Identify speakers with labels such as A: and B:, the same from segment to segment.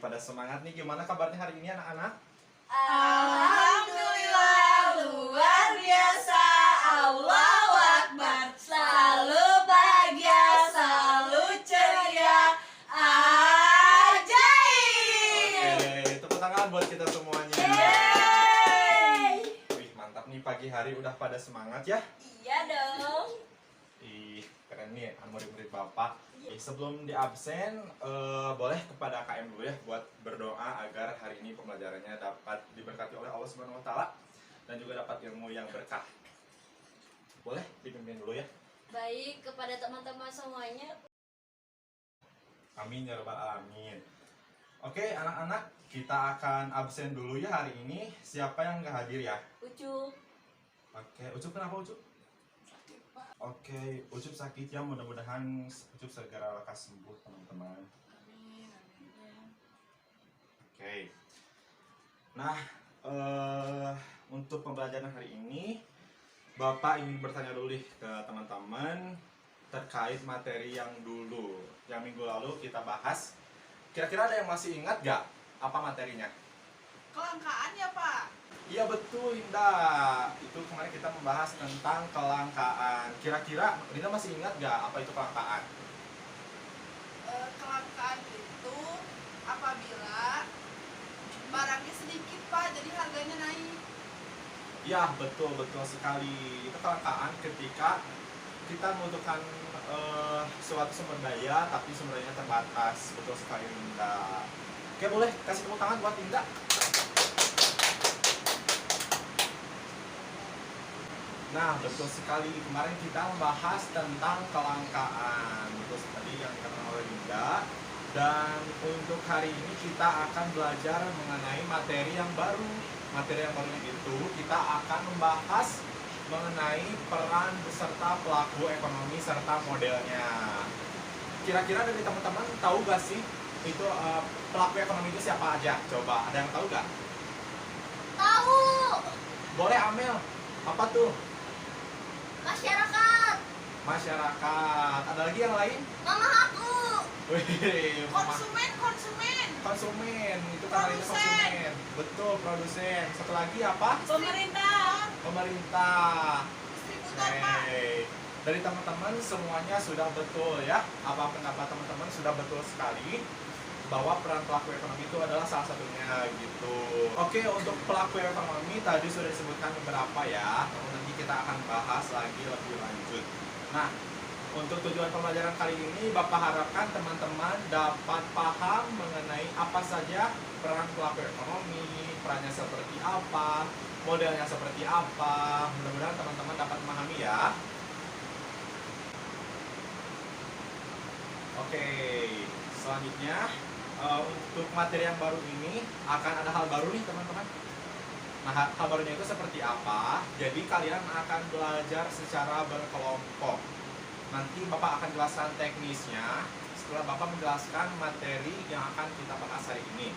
A: pada semangat nih. Gimana kabarnya hari ini anak-anak?
B: Alhamdulillah, luar biasa. Allahu Akbar. Selalu bahagia, selalu ceria. Ajaib.
A: Oke, tepuk tangan buat kita semuanya.
B: Yeay.
A: Wih, mantap nih, pagi hari udah pada semangat ya.
B: Iya dong.
A: Ih, keren nih murid-murid Bapak. Sebelum di absen, boleh kepada KM dulu ya buat berdoa agar hari ini pembelajarannya dapat diberkati oleh Allah Subhanahu wa taala dan juga dapat ilmu yang berkah. Boleh dipimpin dulu ya.
B: Baik, kepada teman-teman semuanya.
A: Amin ya rabbal alamin. Oke, anak-anak, kita akan absen dulu ya hari ini. Siapa yang nggak hadir ya?
B: Ucup.
A: Oke, Ucup kenapa Ucup? Oke, Ucup sakit ya, mudah-mudahan Ucup segera lekas sembuh teman-teman.
B: Amin.
A: Oke. Nah, untuk pembelajaran hari ini, Bapak ingin bertanya dulu nih ke teman-teman terkait materi yang dulu, yang minggu lalu kita bahas. Kira-kira ada yang masih ingat gak apa materinya?
C: Kelangkaan ya Pak?
A: Iya betul Indah, itu kemarin kita membahas tentang kelangkaan. Kira-kira Dinda masih ingat gak apa itu kelangkaan?
C: Kelangkaan itu apabila barangnya sedikit Pak, jadi harganya naik.
A: Ya betul sekali. Itu kelangkaan ketika kita membutuhkan suatu sumber daya tapi sumber dayanya terbatas. Betul sekali Dinda. Oke, boleh kasih tepuk tangan buat Dinda. Nah, betul sekali. Kemarin kita membahas tentang kelangkaan. Betul sekali yang dikatakan oleh Dinda. Dan untuk hari ini kita akan belajar mengenai materi yang baru. Materi yang barunya itu kita akan membahas mengenai peran beserta pelaku ekonomi serta modelnya. Kira-kira dari teman-teman tahu gak sih itu pelaku ekonomi itu siapa aja? Coba, ada yang tahu gak?
B: Tahu.
A: Boleh Amel. Apa tuh?
B: Masyarakat.
A: Masyarakat. Ada lagi yang lain?
B: Mama aku.
A: Wih,
C: Konsumen.
A: konsumen. Itu kan itu
C: Produsen.
A: konsumen. Betul, produsen. Satu lagi apa?
C: Pemerintah.
A: Pemerintah.
C: Distributor Pak.
A: Hey. Dari teman-teman semuanya sudah betul ya. Apa pendapat teman-teman sudah betul sekali bahwa peran pelaku ekonomi itu adalah salah satunya gitu. Oke, untuk pelaku ekonomi tadi sudah disebutkan beberapa ya. Namun nanti kita akan bahas lagi lebih lanjut. Nah, untuk tujuan pembelajaran kali ini Bapak harapkan teman-teman dapat paham mengenai apa saja peran pelaku ekonomi, perannya seperti apa, modelnya seperti apa. Mudah-mudahan teman-teman dapat memahami ya. Oke, selanjutnya untuk materi yang baru ini akan ada hal baru nih teman-teman. Nah, hal barunya itu seperti apa? Jadi kalian akan belajar secara berkelompok. Nanti Bapak akan jelaskan teknisnya setelah Bapak menjelaskan materi yang akan kita bahas hari ini.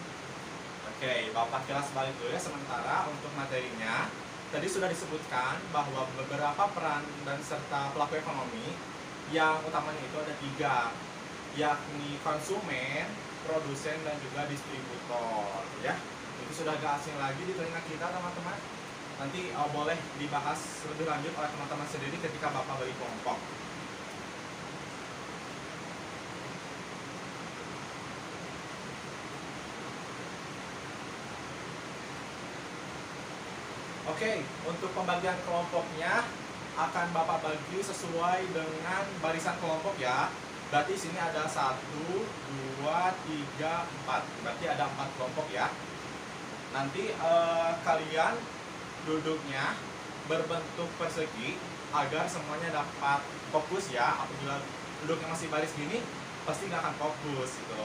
A: Oke, Bapak jelas balik dulu ya sementara untuk materinya. Tadi sudah disebutkan bahwa beberapa peran dan serta pelaku ekonomi yang utamanya itu ada 3, yakni konsumen, produsen, dan juga distributor ya. Itu sudah gak asing lagi di telinga kita teman-teman. Nanti boleh dibahas lebih lanjut oleh teman-teman sendiri ketika Bapak bagi kelompok. Oke, untuk pembagian kelompoknya akan Bapak bagi sesuai dengan barisan kelompok ya. Berarti sini ada 1, 2, 3, 4. Berarti ada 4 kelompok ya. Nanti kalian duduknya berbentuk persegi agar semuanya dapat fokus ya. Apabila duduknya masih baris gini, pasti nggak akan fokus gitu.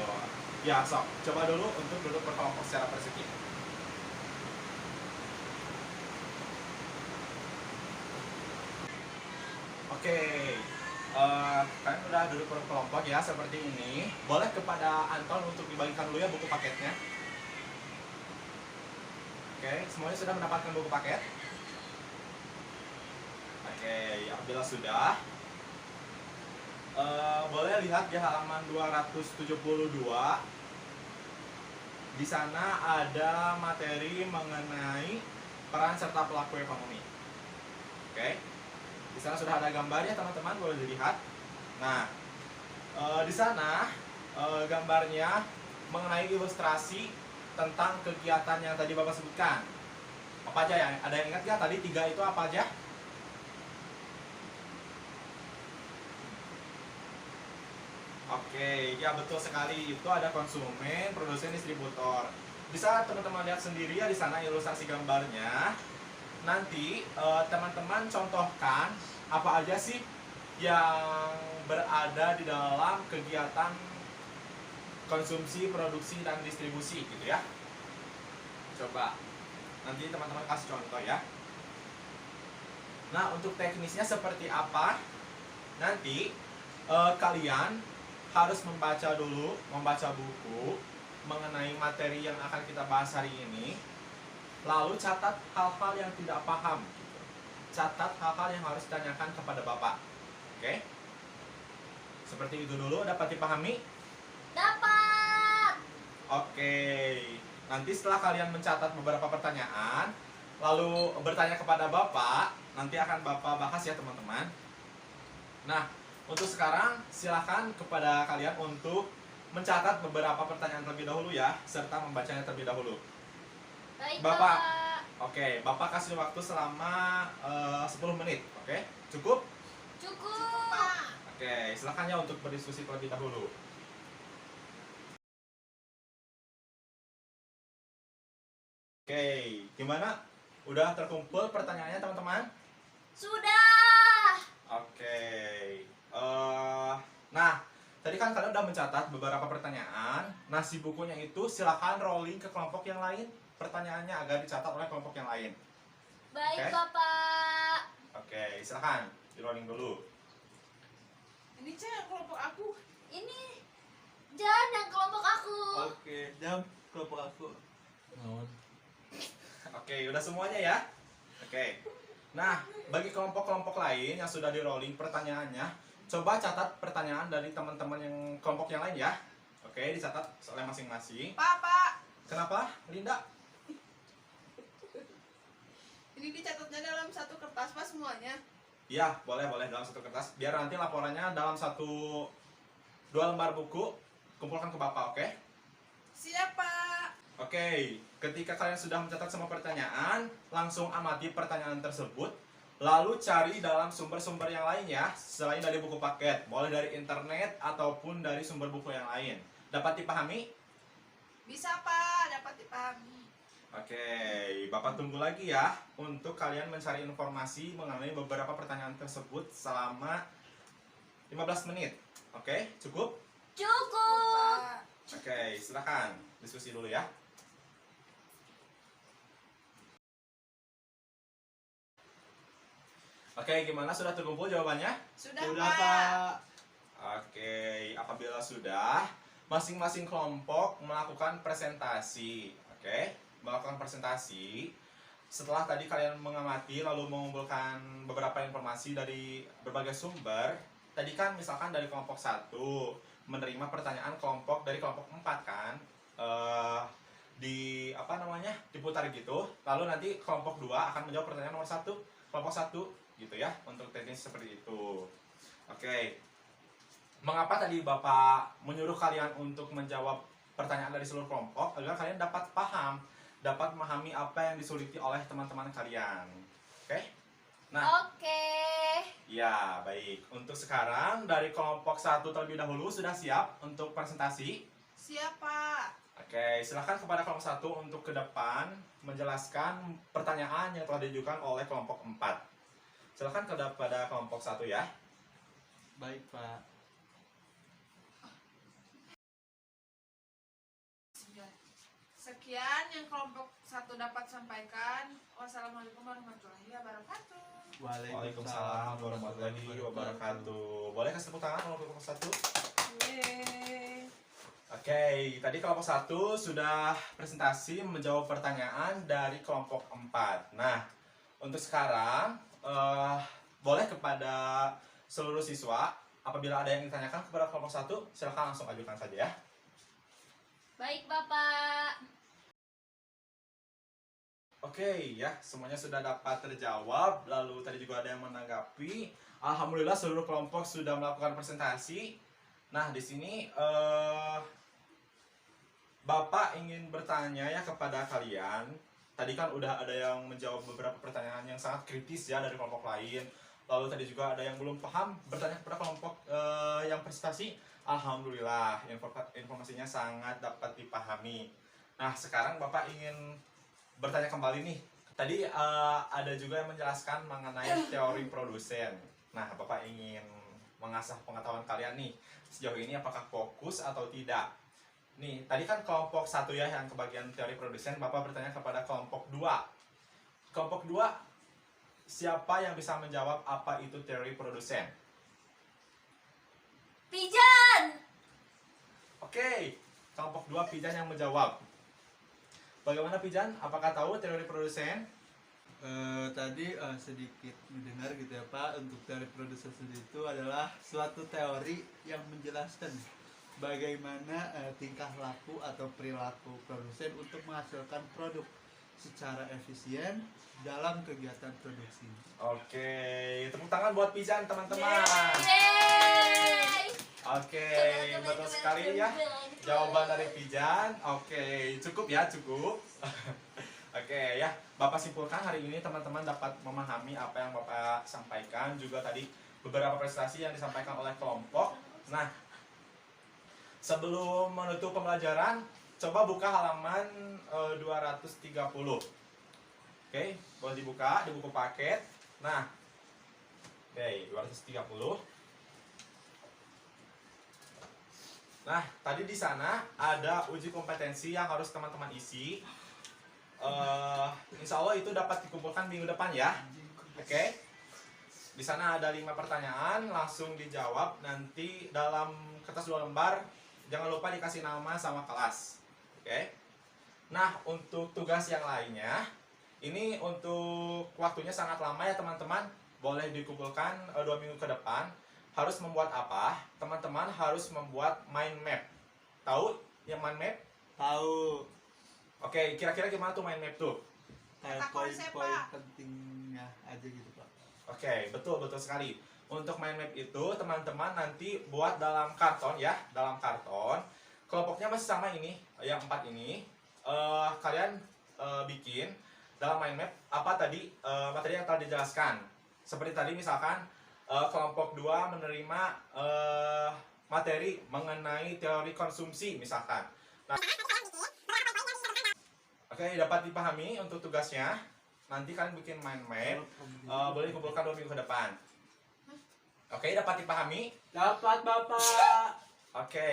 A: Ya, sok coba dulu untuk duduk berkelompok secara persegi. Oke, kalian udah duduk berkelompok ya seperti ini. Boleh kepada Anton untuk dibagikan dulu ya buku paketnya. Oke, semuanya sudah mendapatkan buku paket? Oke, apabila sudah, boleh lihat di halaman 272. Di sana ada materi mengenai peran serta pelaku ekonomi. Oke. Di sana sudah ada gambarnya teman-teman, boleh dilihat. Nah, di sana gambarnya mengenai ilustrasi tentang kegiatan yang tadi Bapak sebutkan. Apa aja ya? Ada yang ingat nggak tadi 3 itu apa aja? Oke, ya betul sekali. Itu ada konsumen, produsen, distributor. Bisa teman-teman lihat sendiri ya di sana ilustrasi gambarnya. Nanti teman-teman contohkan apa aja sih yang berada di dalam kegiatan konsumsi, produksi, dan distribusi gitu ya. Coba nanti teman-teman kasih contoh ya. Nah, untuk teknisnya seperti apa? Nanti kalian harus membaca dulu, membaca buku mengenai materi yang akan kita bahas hari ini. Lalu catat hal-hal yang tidak paham gitu. Catat hal-hal yang harus ditanyakan kepada Bapak. Oke? Seperti itu dulu, dapat dipahami?
B: Dapat.
A: Oke. Nanti setelah kalian mencatat beberapa pertanyaan, lalu bertanya kepada Bapak, nanti akan Bapak bahas ya teman-teman. Nah, untuk sekarang silakan kepada kalian untuk mencatat beberapa pertanyaan terlebih dahulu ya, serta membacanya terlebih dahulu.
B: Baik,
A: Bapak.
B: Bapak.
A: Oke, Bapak kasih waktu selama 10 menit, oke? Cukup?
B: Cukup.
C: Pak.
A: Oke, silakan ya untuk berdiskusi terlebih dahulu. Oke, gimana? Udah terkumpul pertanyaannya teman-teman?
B: Sudah.
A: Oke, nah tadi kan kalian udah mencatat beberapa pertanyaan. Nah, si bukunya itu silakan rolling ke kelompok yang lain. Pertanyaannya agar dicatat oleh kelompok yang lain.
B: Baik,
A: Oke.
B: Bapak.
A: Oke, silakan di rolling dulu.
C: Ini cek kelompok aku.
B: Ini Jan yang kelompok aku.
D: Oke, jam kelompok aku.
A: Oke, udah semuanya ya. Oke. Nah, bagi kelompok-kelompok lain yang sudah di rolling pertanyaannya, coba catat pertanyaan dari teman-teman yang kelompok yang lain ya. Oke, dicatat oleh masing-masing.
C: Pak.
A: Kenapa, Linda?
C: Ini dicatatnya dalam satu kertas Pak semuanya.
A: Iya, boleh dalam satu kertas. Biar nanti laporannya dalam 2 lembar buku kumpulkan ke Bapak, oke?
C: Siap, Pak.
A: Oke, ketika kalian sudah mencatat semua pertanyaan, langsung amati pertanyaan tersebut, lalu cari dalam sumber-sumber yang lain ya, selain dari buku paket, boleh dari internet ataupun dari sumber buku yang lain. Dapat dipahami?
C: Bisa, Pak. Dapat dipahami.
A: Oke, Bapak tunggu lagi ya untuk kalian mencari informasi mengenai beberapa pertanyaan tersebut selama 15 menit. Oke, cukup?
B: Cukup.
C: Pak.
A: Oke, silakan diskusi dulu ya. Oke, gimana? Sudah terkumpul jawabannya?
C: Sudah,
D: Udah,
C: Pak.
D: Pak.
A: Oke, apabila sudah, masing-masing kelompok melakukan presentasi. Oke, melakukan presentasi. Setelah tadi kalian mengamati lalu mengumpulkan beberapa informasi dari berbagai sumber, tadi kan misalkan dari kelompok 1 menerima pertanyaan dari kelompok 4 kan, diputar gitu, lalu nanti kelompok 2 akan menjawab pertanyaan nomor 1 kelompok 1 gitu ya, untuk teknis seperti itu. Oke, mengapa tadi Bapak menyuruh kalian untuk menjawab pertanyaan dari seluruh kelompok? Agar kalian dapat paham, dapat memahami apa yang disuliti oleh teman-teman kalian. Oke? Nah,
B: Oke.
A: ya baik. Untuk sekarang dari kelompok 1 terlebih dahulu sudah siap untuk presentasi?
C: Siap, Pak.
A: Oke, silahkan kepada kelompok 1 untuk ke depan menjelaskan pertanyaan yang telah diajukan oleh kelompok 4. Silahkan kepada kelompok 1 ya.
D: Baik, Pak.
C: Sekian yang kelompok 1 dapat sampaikan. Wassalamualaikum warahmatullahi wabarakatuh.
A: Waalaikumsalam warahmatullahi wabarakatuh. Boleh kasih tepuk tangan untuk kelompok 1?
C: Yeay.
A: Oke, tadi kelompok 1 sudah presentasi menjawab pertanyaan dari kelompok 4. Nah, untuk sekarang boleh kepada seluruh siswa, apabila ada yang ditanyakan kepada kelompok 1, silakan langsung ajukan saja ya.
B: Baik, Bapak.
A: Oke ya, semuanya sudah dapat terjawab. Lalu tadi juga ada yang menanggapi. Alhamdulillah seluruh kelompok sudah melakukan presentasi. Nah, di sini Bapak ingin bertanya ya kepada kalian. Tadi kan udah ada yang menjawab beberapa pertanyaan yang sangat kritis ya dari kelompok lain. Lalu tadi juga ada yang belum paham bertanya kepada kelompok yang prestasi. Alhamdulillah informasinya sangat dapat dipahami. Nah, sekarang Bapak ingin bertanya kembali nih. Tadi ada juga yang menjelaskan mengenai teori produsen. Nah, Bapak ingin mengasah pengetahuan kalian nih. Sejauh ini apakah fokus atau tidak? Nih, tadi kan kelompok 1 ya yang kebagian teori produsen. Bapak bertanya kepada kelompok 2. Kelompok 2, siapa yang bisa menjawab apa itu teori produsen?
B: Pijan.
A: Oke, kelompok 2 Pijan yang menjawab. Bagaimana Pijan? Apakah tahu teori produsen?
D: Tadi sedikit mendengar gitu ya Pak, untuk teori produsen sendiri itu adalah suatu teori yang menjelaskan bagaimana tingkah laku atau perilaku produsen untuk menghasilkan produk secara efisien dalam kegiatan produksi.
A: Oke, tepuk tangan buat Pijan teman-teman.
B: Yeay.
A: Oke, betul sekali ya jawaban dari Pijan. Oke, cukup ya, cukup. Oke ya, Bapak simpulkan hari ini teman-teman dapat memahami apa yang Bapak sampaikan. Juga tadi beberapa prestasi yang disampaikan oleh kelompok. Nah, sebelum menutup pembelajaran, coba buka halaman 230. Oke, boleh dibuka di buku paket. Nah, oke, 230. Nah, tadi di sana ada uji kompetensi yang harus teman-teman isi. Insya Allah itu dapat dikumpulkan minggu depan ya. Oke. Di sana ada 5 pertanyaan, langsung dijawab nanti dalam kertas 2 lembar. Jangan lupa dikasih nama sama kelas. Oke. Nah, untuk tugas yang lainnya, ini untuk waktunya sangat lama ya teman-teman. Boleh dikumpulkan 2 minggu ke depan. Harus membuat apa? Teman-teman harus membuat mind map. Tahu yang mind map?
D: Tahu
A: Oke, kira-kira gimana tuh mind map tuh?
D: kayak
C: Kata konsep,
D: poin-poin
C: Pak.
D: pentingnya aja gitu Pak.
A: Oke, betul sekali. Untuk mind map itu teman-teman nanti buat dalam karton ya, dalam karton. Kelompoknya masih sama ini, yang 4 ini. Kalian bikin dalam mind map apa tadi materi yang telah dijelaskan. Seperti tadi misalkan kelompok 2 menerima materi mengenai teori konsumsi misalkan. Nah, oke, dapat dipahami untuk tugasnya. Nanti kalian bikin mind map. Boleh dikumpulkan 2 minggu ke depan. Oke, dapat dipahami?
D: Dapat Bapak.
A: Oke,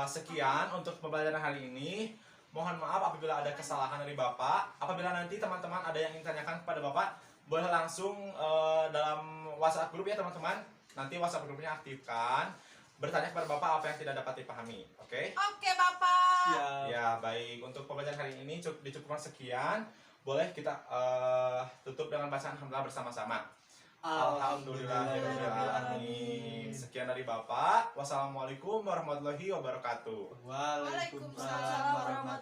A: sekian untuk pembelajaran hari ini. Mohon maaf apabila ada kesalahan dari Bapak. Apabila nanti teman-teman ada yang ingin tanyakan kepada Bapak, boleh langsung dalam WhatsApp grup ya teman-teman. Nanti WhatsApp grupnya aktifkan. Bertanya kepada Bapak apa yang tidak dapat dipahami. Oke?
C: Oke, Bapak.
D: Siap.
A: Ya, baik. Untuk pembelajaran hari ini dicukupkan sekian. Boleh kita tutup dengan bacaan alhamdulillah bersama-sama. Alhamdulillahirrahmanirrahim. Sekian dari Bapak. Wassalamualaikum warahmatullahi wabarakatuh.
D: Waalaikumsalam warahmatullahi